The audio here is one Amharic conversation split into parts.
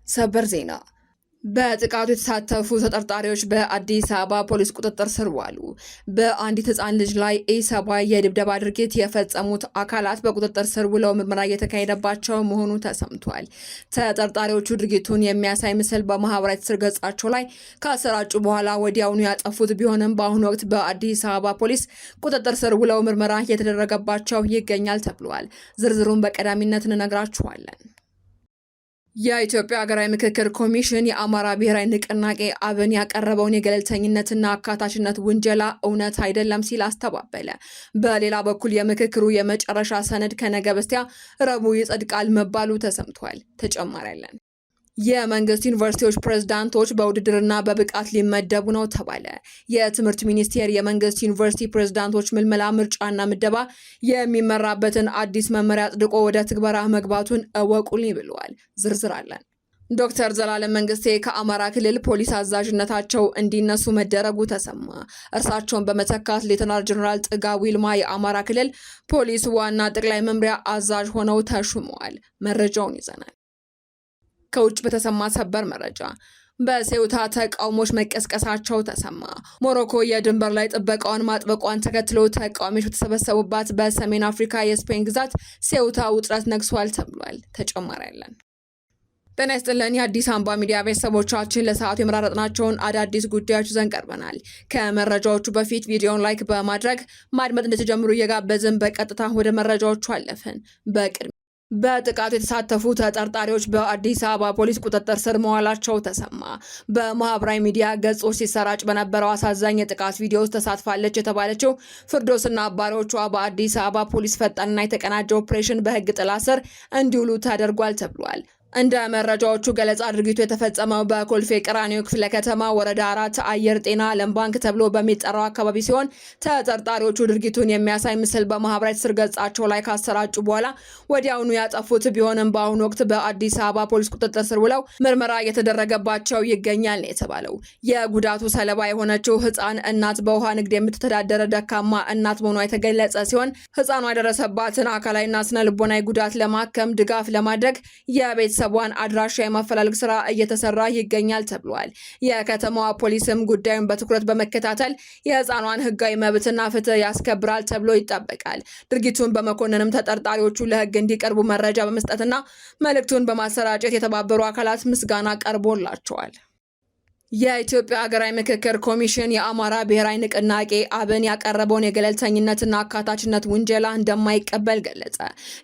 ሰበር ዜና በጥቃቱ የተሳተፉ ተጠርጣሪዎች በአዲስ አበባ ፖሊስ ቁጥጥር ስር ዋሉ። በአንዲት ሕፃን ልጅ ላይ ኢሰብአዊ የድብደባ ድርጊት የፈጸሙት አካላት በቁጥጥር ስር ውለው ምርመራ እየተካሄደባቸው መሆኑ ተሰምቷል። ተጠርጣሪዎቹ ድርጊቱን የሚያሳይ ምስል በማህበራዊ ትስስር ገጻቸው ላይ ካሰራጩ በኋላ ወዲያውኑ ያጠፉት ቢሆንም በአሁኑ ወቅት በአዲስ አበባ ፖሊስ ቁጥጥር ስር ውለው ምርመራ እየተደረገባቸው ይገኛል ተብሏል። ዝርዝሩን በቀዳሚነት እንነግራችኋለን። የኢትዮጵያ ሀገራዊ ምክክር ኮሚሽን የአማራ ብሔራዊ ንቅናቄ አብን ያቀረበውን የገለልተኝነትና አካታችነት ውንጀላ እውነት አይደለም ሲል አስተባበለ። በሌላ በኩል የምክክሩ የመጨረሻ ሰነድ ከነገ በስቲያ ረቡዕ ይጸድቃል መባሉ ተሰምቷል። ተጨማሪ ያለን የመንግስት ዩኒቨርሲቲዎች ፕሬዝዳንቶች በውድድርና በብቃት ሊመደቡ ነው ተባለ። የትምህርት ሚኒስቴር የመንግስት ዩኒቨርሲቲ ፕሬዝዳንቶች ምልመላ ምርጫና ምደባ የሚመራበትን አዲስ መመሪያ አጽድቆ ወደ ትግበራ መግባቱን እወቁልኝ ብለዋል። ዝርዝር አለን። ዶክተር ዘላለም መንግስቴ ከአማራ ክልል ፖሊስ አዛዥነታቸው እንዲነሱ መደረጉ ተሰማ። እርሳቸውን በመተካት ሌተናል ጀነራል ጥጋቡ ይልማ የአማራ ክልል ፖሊስ ዋና ጠቅላይ መምሪያ አዛዥ ሆነው ተሹመዋል። መረጃውን ይዘናል። ከውጭ በተሰማ ሰበር መረጃ በሴውታ ተቃውሞች መቀስቀሳቸው ተሰማ። ሞሮኮ የድንበር ላይ ጥበቃዋን ማጥበቋን ተከትሎ ተቃዋሚዎች በተሰበሰቡባት በሰሜን አፍሪካ የስፔን ግዛት ሴውታ ውጥረት ነግሷል ተብሏል። ተጨማሪ ያለን ጤና ይስጥልን የአዲስ አምባ ሚዲያ ቤተሰቦቻችን ለሰዓቱ የመራረጥናቸውን አዳዲስ ጉዳዮች ይዘን ቀርበናል። ከመረጃዎቹ በፊት ቪዲዮን ላይክ በማድረግ ማድመጥ እንድትጀምሩ እየጋበዝን በቀጥታ ወደ መረጃዎቹ አለፍን። በጥቃቱ የተሳተፉ ተጠርጣሪዎች በአዲስ አበባ ፖሊስ ቁጥጥር ስር መዋላቸው ተሰማ። በማህበራዊ ሚዲያ ገጾች ሲሰራጭ በነበረው አሳዛኝ የጥቃት ቪዲዮ ውስጥ ተሳትፋለች የተባለችው ፍርዶስና አባሪዎቿ በአዲስ አበባ ፖሊስ ፈጣንና የተቀናጀ ኦፕሬሽን በህግ ጥላ ስር እንዲውሉ ተደርጓል ተብሏል። እንደ መረጃዎቹ ገለጻ ድርጊቱ የተፈጸመው በኮልፌ ቀራኒዮ ክፍለ ከተማ ወረዳ 4 አየር ጤና ዓለም ባንክ ተብሎ በሚጠራው አካባቢ ሲሆን ተጠርጣሪዎቹ ድርጊቱን የሚያሳይ ምስል በማህበራዊ ትስስር ገጻቸው ላይ ካሰራጩ በኋላ ወዲያውኑ ያጠፉት ቢሆንም በአሁኑ ወቅት በአዲስ አበባ ፖሊስ ቁጥጥር ስር ውለው ምርመራ እየተደረገባቸው ይገኛል ነው የተባለው። የጉዳቱ ሰለባ የሆነችው ህፃን እናት በውሃ ንግድ የምትተዳደረ ደካማ እናት መሆኗ የተገለጸ ሲሆን ህፃኗ የደረሰባትን አካላዊና ስነ ልቦናዊ ጉዳት ለማከም ድጋፍ ለማድረግ ሰቧን አድራሻ የማፈላለግ ስራ እየተሰራ ይገኛል ተብሏል። የከተማዋ ፖሊስም ጉዳዩን በትኩረት በመከታተል የህፃኗን ህጋዊ መብትና ፍትህ ያስከብራል ተብሎ ይጠበቃል። ድርጊቱን በመኮንንም ተጠርጣሪዎቹ ለህግ እንዲቀርቡ መረጃ በመስጠትና መልእክቱን በማሰራጨት የተባበሩ አካላት ምስጋና ቀርቦላቸዋል። የኢትዮጵያ ሀገራዊ ምክክር ኮሚሽን የአማራ ብሔራዊ ንቅናቄ አብን ያቀረበውን የገለልተኝነትና አካታችነት ውንጀላ እንደማይቀበል ገለጸ።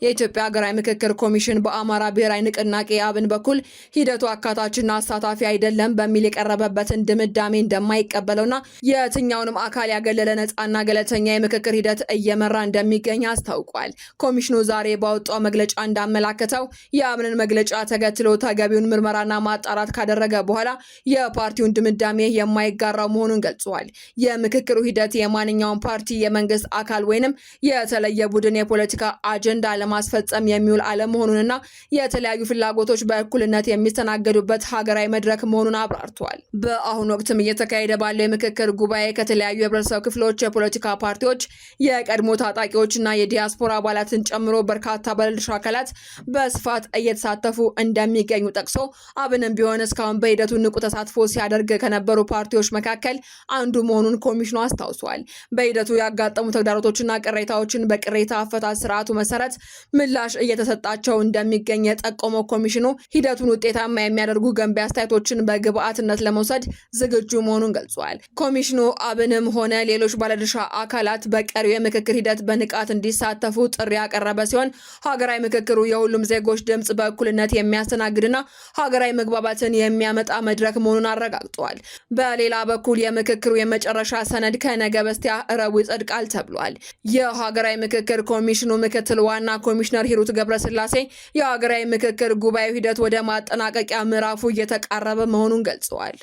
የኢትዮጵያ ሀገራዊ ምክክር ኮሚሽን በአማራ ብሔራዊ ንቅናቄ አብን በኩል ሂደቱ አካታችና አሳታፊ አይደለም በሚል የቀረበበትን ድምዳሜ እንደማይቀበለውና የትኛውንም አካል ያገለለ ነፃና ገለልተኛ የምክክር ሂደት እየመራ እንደሚገኝ አስታውቋል። ኮሚሽኑ ዛሬ ባወጣው መግለጫ እንዳመላከተው የአብንን መግለጫ ተከትሎ ተገቢውን ምርመራና ማጣራት ካደረገ በኋላ የፓርቲውን ድምዳሜ የማይጋራው መሆኑን ገልጿል። የምክክሩ ሂደት የማንኛውም ፓርቲ የመንግስት አካል ወይንም የተለየ ቡድን የፖለቲካ አጀንዳ ለማስፈጸም የሚውል አለመሆኑንና የተለያዩ ፍላጎቶች በእኩልነት የሚስተናገዱበት ሀገራዊ መድረክ መሆኑን አብራርቷል። በአሁኑ ወቅትም እየተካሄደ ባለው የምክክር ጉባኤ ከተለያዩ የህብረተሰብ ክፍሎች፣ የፖለቲካ ፓርቲዎች፣ የቀድሞ ታጣቂዎችና የዲያስፖራ አባላትን ጨምሮ በርካታ ባለድርሻ አካላት በስፋት እየተሳተፉ እንደሚገኙ ጠቅሶ አብንም ቢሆን እስካሁን በሂደቱ ንቁ ተሳትፎ ሲያደርግ ከነበሩ ፓርቲዎች መካከል አንዱ መሆኑን ኮሚሽኑ አስታውሷል። በሂደቱ ያጋጠሙ ተግዳሮቶችና ቅሬታዎችን በቅሬታ አፈታት ስርዓቱ መሰረት ምላሽ እየተሰጣቸው እንደሚገኝ የጠቆመው ኮሚሽኑ ሂደቱን ውጤታማ የሚያደርጉ ገንቢ አስተያየቶችን በግብአትነት ለመውሰድ ዝግጁ መሆኑን ገልጿል። ኮሚሽኑ አብንም ሆነ ሌሎች ባለድርሻ አካላት በቀሪው የምክክር ሂደት በንቃት እንዲሳተፉ ጥሪ ያቀረበ ሲሆን ሀገራዊ ምክክሩ የሁሉም ዜጎች ድምጽ በእኩልነት የሚያስተናግድና ሀገራዊ መግባባትን የሚያመጣ መድረክ መሆኑን አረጋግጧል። በሌላ በኩል የምክክሩ የመጨረሻ ሰነድ ከነገ በስቲያ ረቡዕ ይጸድቃል ተብሏል። የሀገራዊ ምክክር ኮሚሽኑ ምክትል ዋና ኮሚሽነር ሂሩት ገብረስላሴ የሀገራዊ ምክክር ጉባኤው ሂደት ወደ ማጠናቀቂያ ምዕራፉ እየተቃረበ መሆኑን ገልጸዋል።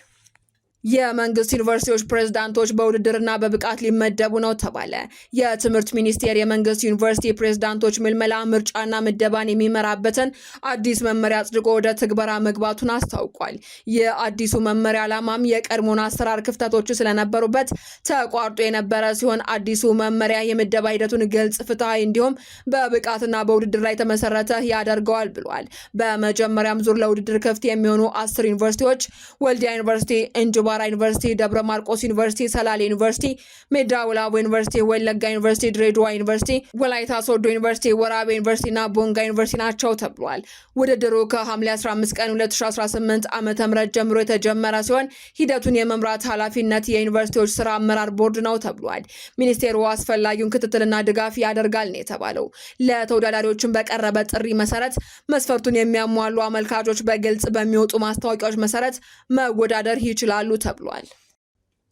የመንግስት ዩኒቨርሲቲዎች ፕሬዝዳንቶች በውድድርና በብቃት ሊመደቡ ነው ተባለ። የትምህርት ሚኒስቴር የመንግስት ዩኒቨርሲቲ ፕሬዝዳንቶች ምልመላ ምርጫና ምደባን የሚመራበትን አዲስ መመሪያ አጽድቆ ወደ ትግበራ መግባቱን አስታውቋል። የአዲሱ መመሪያ ዓላማም የቀድሞውን አሰራር ክፍተቶች ስለነበሩበት ተቋርጦ የነበረ ሲሆን አዲሱ መመሪያ የምደባ ሂደቱን ግልጽ፣ ፍትሐዊ እንዲሁም በብቃትና በውድድር ላይ ተመሰረተ ያደርገዋል ብሏል። በመጀመሪያም ዙር ለውድድር ክፍት የሚሆኑ 10 ዩኒቨርሲቲዎች ወልዲያ ዩኒቨርሲቲ፣ እንጅባራ ዩኒቨርሲቲ፣ ደብረ ማርቆስ ዩኒቨርሲቲ፣ ሰላሌ ዩኒቨርሲቲ፣ ሜዳ ወላቡ ዩኒቨርሲቲ፣ ወለጋ ዩኒቨርሲቲ፣ ድሬዳዋ ዩኒቨርሲቲ፣ ወላይታ ሶዶ ዩኒቨርሲቲ፣ ወራቤ ዩኒቨርሲቲ እና ቦንጋ ዩኒቨርሲቲ ናቸው ተብሏል። ውድድሩ ከሐምሌ 15 ቀን 2018 ዓ.ም ጀምሮ የተጀመረ ሲሆን ሂደቱን የመምራት ኃላፊነት የዩኒቨርሲቲዎች ስራ አመራር ቦርድ ነው ተብሏል። ሚኒስቴሩ አስፈላጊውን ክትትልና ድጋፍ ያደርጋል ነው የተባለው። ለተወዳዳሪዎችን በቀረበ ጥሪ መሰረት መስፈርቱን የሚያሟሉ አመልካቾች በግልጽ በሚወጡ ማስታወቂያዎች መሰረት መወዳደር ይችላሉ ተብሏል።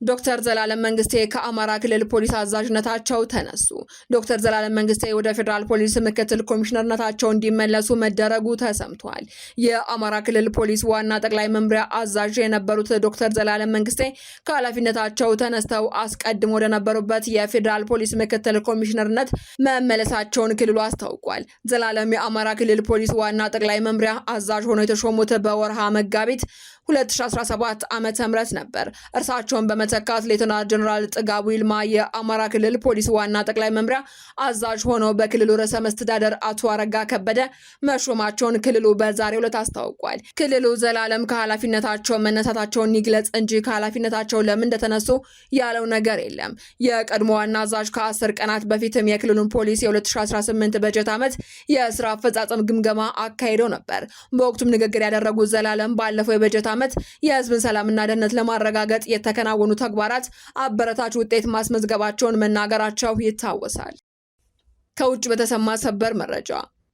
ዶክተር ዘላለም መንግስቴ ከአማራ ክልል ፖሊስ አዛዥነታቸው ተነሱ። ዶክተር ዘላለም መንግስቴ ወደ ፌዴራል ፖሊስ ምክትል ኮሚሽነርነታቸው እንዲመለሱ መደረጉ ተሰምቷል። የአማራ ክልል ፖሊስ ዋና ጠቅላይ መምሪያ አዛዥ የነበሩት ዶክተር ዘላለም መንግስቴ ከኃላፊነታቸው ተነስተው አስቀድሞ ወደ ነበሩበት የፌዴራል ፖሊስ ምክትል ኮሚሽነርነት መመለሳቸውን ክልሉ አስታውቋል። ዘላለም የአማራ ክልል ፖሊስ ዋና ጠቅላይ መምሪያ አዛዥ ሆነው የተሾሙት በወርሃ መጋቢት 2017 ዓመተ ምህረት ነበር። እርሳቸውን በመተካት ሌተናል ጀነራል ጥጋቡ ይልማ የአማራ ክልል ፖሊስ ዋና ጠቅላይ መምሪያ አዛዥ ሆነው በክልሉ ርዕሰ መስተዳደር አቶ አረጋ ከበደ መሾማቸውን ክልሉ በዛሬው ዕለት አስታውቋል። ክልሉ ዘላለም ከኃላፊነታቸው መነሳታቸውን ይግለጽ እንጂ ከኃላፊነታቸው ለምን እንደተነሱ ያለው ነገር የለም። የቀድሞ ዋና አዛዥ ከ10 ቀናት በፊትም የክልሉን ፖሊስ የ2018 በጀት ዓመት የስራ አፈጻጸም ግምገማ አካሂደው ነበር። በወቅቱም ንግግር ያደረጉት ዘላለም ባለፈው የበጀት ዓመት የህዝብን ሰላምና ደህንነት ለማረጋገጥ የተከናወኑ ተግባራት አበረታች ውጤት ማስመዝገባቸውን መናገራቸው ይታወሳል። ከውጭ በተሰማ ሰበር መረጃ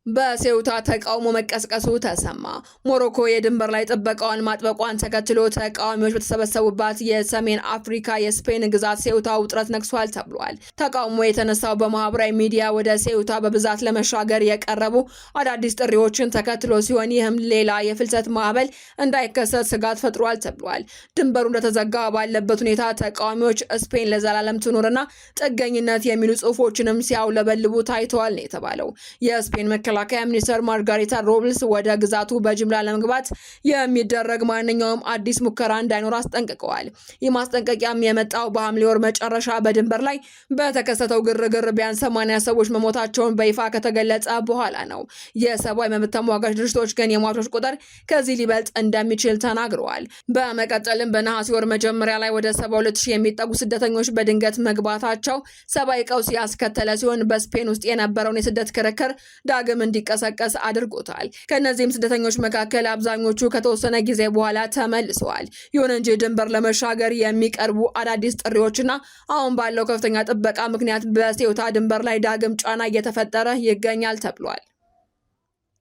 በሴውታ ተቃውሞ መቀስቀሱ ተሰማ። ሞሮኮ የድንበር ላይ ጥበቃዋን ማጥበቋን ተከትሎ ተቃዋሚዎች በተሰበሰቡባት የሰሜን አፍሪካ የስፔን ግዛት ሴውታ ውጥረት ነግሷል ተብሏል። ተቃውሞ የተነሳው በማህበራዊ ሚዲያ ወደ ሴውታ በብዛት ለመሻገር የቀረቡ አዳዲስ ጥሪዎችን ተከትሎ ሲሆን ይህም ሌላ የፍልሰት ማዕበል እንዳይከሰት ስጋት ፈጥሯል ተብሏል። ድንበሩ እንደተዘጋ ባለበት ሁኔታ ተቃዋሚዎች ስፔን ለዘላለም ትኑርና ጥገኝነት የሚሉ ጽሑፎችንም ሲያውለበልቡ ታይተዋል ነው የተባለው። የስፔን መከላከያ ሚኒስትር ማርጋሪታ ሮብልስ ወደ ግዛቱ በጅምላ ለመግባት የሚደረግ ማንኛውም አዲስ ሙከራ እንዳይኖር አስጠንቅቀዋል። ይህ ማስጠንቀቂያም የመጣው በሐምሌ ወር መጨረሻ በድንበር ላይ በተከሰተው ግርግር ቢያንስ 80 ሰዎች መሞታቸውን በይፋ ከተገለጸ በኋላ ነው። የሰብአዊ መብት ተሟጋች ድርጅቶች ግን የሟቾች ቁጥር ከዚህ ሊበልጥ እንደሚችል ተናግረዋል። በመቀጠልም በነሐሴ ወር መጀመሪያ ላይ ወደ 72000 የሚጠጉ ስደተኞች በድንገት መግባታቸው ሰብአዊ ቀውስ ያስከተለ ሲሆን በስፔን ውስጥ የነበረውን የስደት ክርክር ዳግም እንዲቀሰቀስ አድርጎታል። ከነዚህም ስደተኞች መካከል አብዛኞቹ ከተወሰነ ጊዜ በኋላ ተመልሰዋል። ይሁን እንጂ ድንበር ለመሻገር የሚቀርቡ አዳዲስ ጥሪዎችና አሁን ባለው ከፍተኛ ጥበቃ ምክንያት በሴውታ ድንበር ላይ ዳግም ጫና እየተፈጠረ ይገኛል ተብሏል።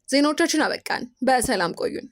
ዜናዎቻችን አበቃን። በሰላም ቆዩን።